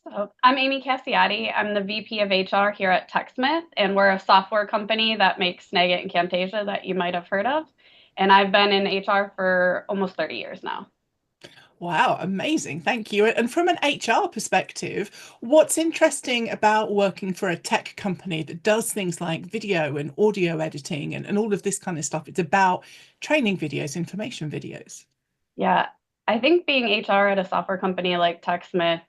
So I'm Amy Casciotti. I'm the VP of HR here at TechSmith, and we're a software company that makes Snagit and Camtasia that you might have heard of. And I've been in HR for almost 30 years now. Wow, amazing. Thank you. And from an HR perspective, what's interesting about working for a tech company that does things like video and audio editing and all of this kind of stuff? It's about training videos, information videos. Yeah, I think being HR at a software company like TechSmith,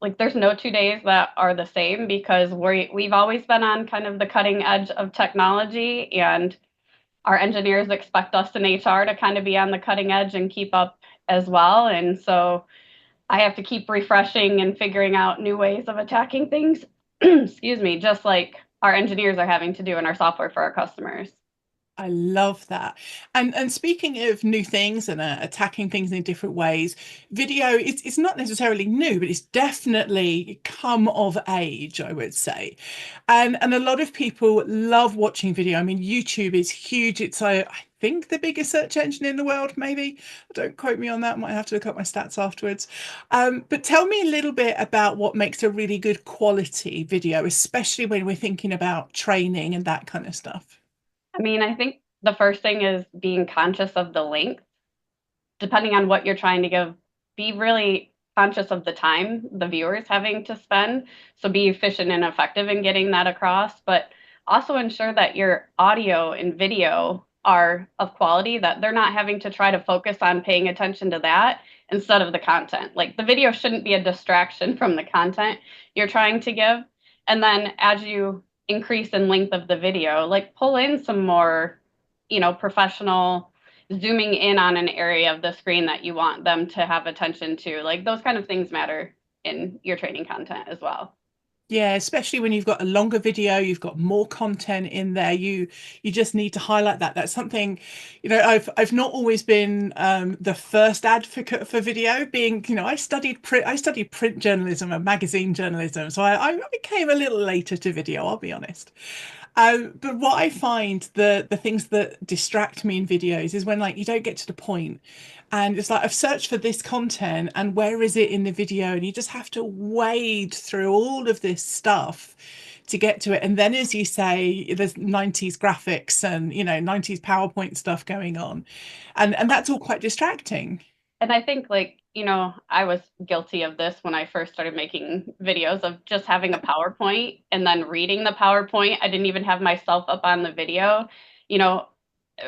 like there's no 2 days that are the same because we've always been on kind of the cutting edge of technology, and our engineers expect us in HR to kind of be on the cutting edge and keep up as well. And so I have to keep refreshing and figuring out new ways of attacking things. Excuse me, just like our engineers are having to do in our software for our customers. I love that. And speaking of new things and attacking things in different ways, video it's not necessarily new, but it's definitely come of age, I would say. And a lot of people love watching video. I mean, YouTube is huge. It's I think the biggest search engine in the world, maybe. Don't quote me on that. Might have to look up my stats afterwards. But tell me a little bit about what makes a really good quality video, especially when we're thinking about training and that kind of stuff. I mean, I think the first thing is being conscious of the length. Depending on what you're trying to give, be really conscious of the time the viewer's having to spend. So be efficient and effective in getting that across, but also ensure that your audio and video are of quality, that they're not having to try to focus on paying attention to that instead of the content. Like the video shouldn't be a distraction from the content you're trying to give. And then as you increase in length of the video, like pull in some more, professional zooming in on an area of the screen that you want them to have attention to. Like those kind of things matter in your training content as well. Yeah, especially when you've got a longer video, you've got more content in there. You just need to highlight that. That's something, I've not always been the first advocate for video. Being, I studied print journalism and magazine journalism, so I came a little later to video. I'll be honest. But what I find the things that distract me in videos is when like you don't get to the point and it's like I've searched for this content and where is it in the video? And you just have to wade through all of this stuff to get to it. And then as you say, there's 90s graphics and 90s PowerPoint stuff going on. And that's all quite distracting. And I think like, I was guilty of this when I first started making videos of just having a PowerPoint and then reading the PowerPoint. I didn't even have myself up on the video. You know,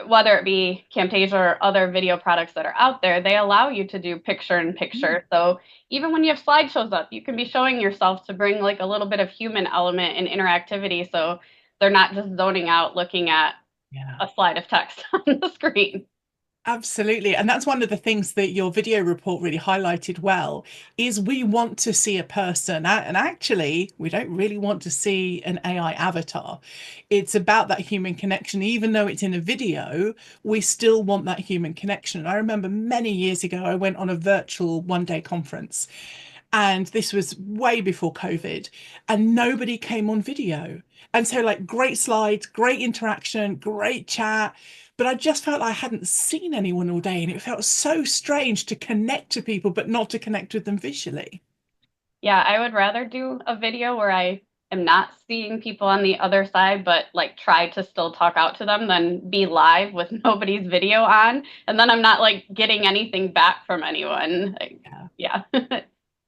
Whether it be Camtasia or other video products that are out there, they allow you to do picture in picture. So even when you have slideshows up, you can be showing yourself to bring like a little bit of human element and interactivity. So they're not just zoning out looking at Yeah. a slide of text on the screen. Absolutely. And that's one of the things that your video report really highlighted well is we want to see a person. And actually, we don't really want to see an AI avatar. It's about that human connection. Even though it's in a video, we still want that human connection. I remember many years ago, I went on a virtual one-day conference. And this was way before COVID, and nobody came on video. And so, like, great slides, great interaction, great chat. But I just felt like I hadn't seen anyone all day. And it felt so strange to connect to people, but not to connect with them visually. Yeah, I would rather do a video where I am not seeing people on the other side, but like try to still talk out to them than be live with nobody's video on. And then I'm not like getting anything back from anyone. Like, Yeah. yeah.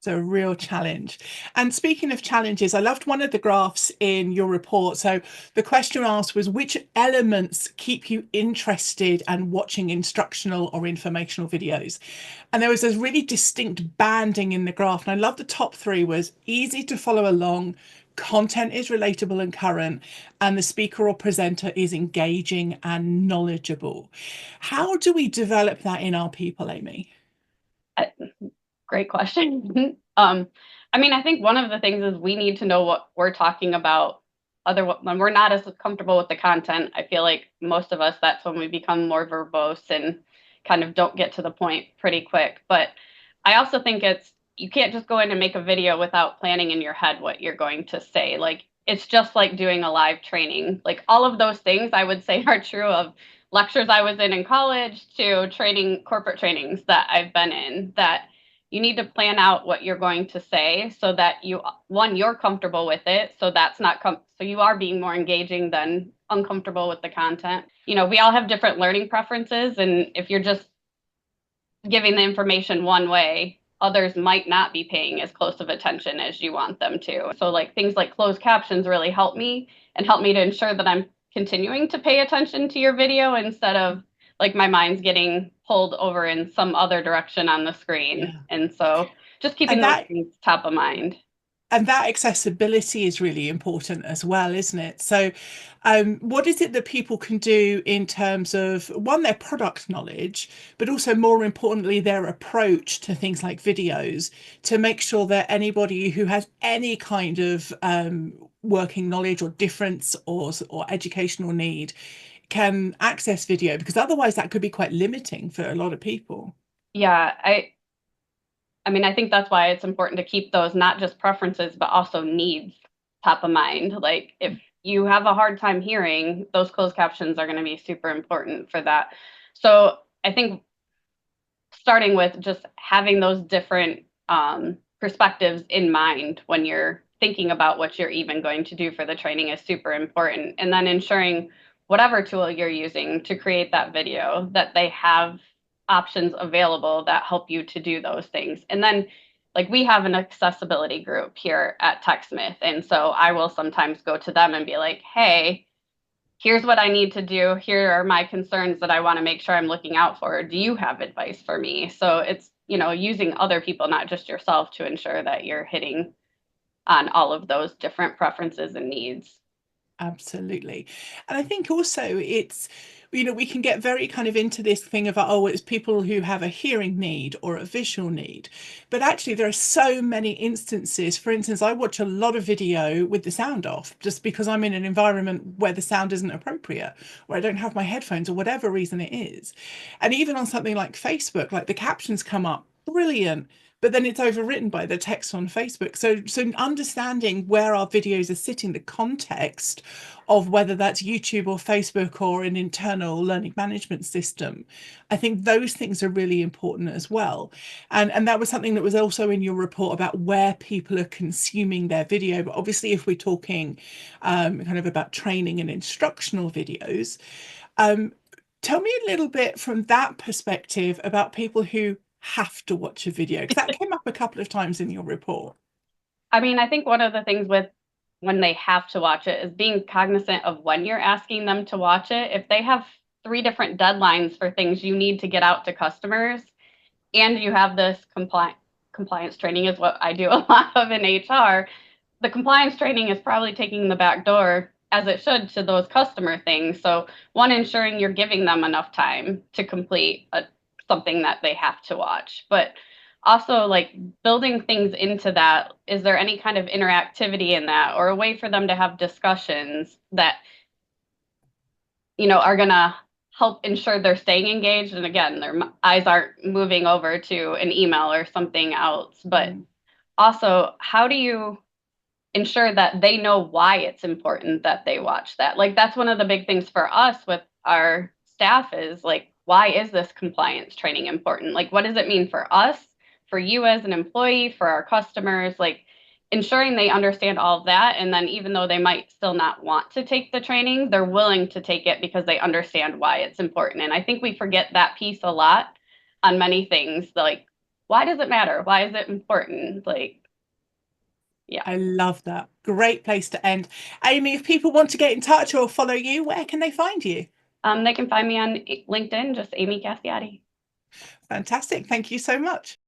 It's a real challenge. And speaking of challenges, I loved one of the graphs in your report. So the question asked was which elements keep you interested and watching instructional or informational videos? And there was this really distinct banding in the graph. And I love the top three was easy to follow along, content is relatable and current, and the speaker or presenter is engaging and knowledgeable. How do we develop that in our people, Amy? Great question. I mean, I think one of the things is we need to know what we're talking about. Other when we're not as comfortable with the content, I feel like most of us, that's when we become more verbose and kind of don't get to the point pretty quick. But I also think you can't just go in and make a video without planning in your head what you're going to say. Like it's just like doing a live training. Like all of those things I would say are true of lectures I was in college to training corporate trainings that I've been in that you need to plan out what you're going to say so that you're comfortable with it. So that's not, so you are being more engaging than uncomfortable with the content. We all have different learning preferences. And if you're just giving the information one way, others might not be paying as close of attention as you want them to. So like things like closed captions really help me to ensure that I'm continuing to pay attention to your video instead of like my mind's getting pulled over in some other direction on the screen. Yeah. And so just keeping And those that things top of mind. and that accessibility is really important as well, isn't it? So, what is it that people can do in terms of one, their product knowledge, but also more importantly, their approach to things like videos to make sure that anybody who has any kind of working knowledge or difference or educational need can access video, because otherwise that could be quite limiting for a lot of people. Yeah, I mean, I think that's why it's important to keep those not just preferences, but also needs top of mind. Like if you have a hard time hearing, those closed captions are going to be super important for that. So I think starting with just having those different perspectives in mind when you're thinking about what you're even going to do for the training is super important. And then ensuring whatever tool you're using to create that video, that they have options available that help you to do those things. And then like we have an accessibility group here at TechSmith. And so I will sometimes go to them and be like, hey, here's what I need to do. Here are my concerns that I want to make sure I'm looking out for. Do you have advice for me? So it's, using other people, not just yourself, to ensure that you're hitting on all of those different preferences and needs. Absolutely. And I think also it's, we can get very kind of into this thing of, oh, it's people who have a hearing need or a visual need. But actually, there are so many instances. For instance, I watch a lot of video with the sound off just because I'm in an environment where the sound isn't appropriate, or I don't have my headphones, or whatever reason it is. And even on something like Facebook, like the captions come up, brilliant, but then it's overwritten by the text on Facebook. So understanding where our videos are sitting, the context of whether that's YouTube or Facebook or an internal learning management system, I think those things are really important as well. And that was something that was also in your report about where people are consuming their video. But obviously, if we're talking kind of about training and instructional videos, um, tell me a little bit from that perspective about people who have to watch a video, because that came up a couple of times in your report. I mean, I think one of the things with when they have to watch it is being cognizant of when you're asking them to watch it. If they have 3 different deadlines for things you need to get out to customers, and you have this compliance training is what I do a lot of in HR, the compliance training is probably taking the back door as it should to those customer things. So one, ensuring you're giving them enough time to complete something that they have to watch, but also like building things into that. Is there any kind of interactivity in that, or a way for them to have discussions that are going to help ensure they're staying engaged? And again, their eyes aren't moving over to an email or something else. But also, how do you ensure that they know why it's important that they watch that? Like, that's one of the big things for us with our staff is like, why is this compliance training important? Like, what does it mean for us, for you as an employee, for our customers? Like, ensuring they understand all of that. And then even though they might still not want to take the training, they're willing to take it because they understand why it's important. And I think we forget that piece a lot on many things. Like, why does it matter? Why is it important? Like, yeah. I love that. Great place to end. Amy, if people want to get in touch or follow you, where can they find you? They can find me on LinkedIn, just Amy Casciotti. Fantastic. Thank you so much.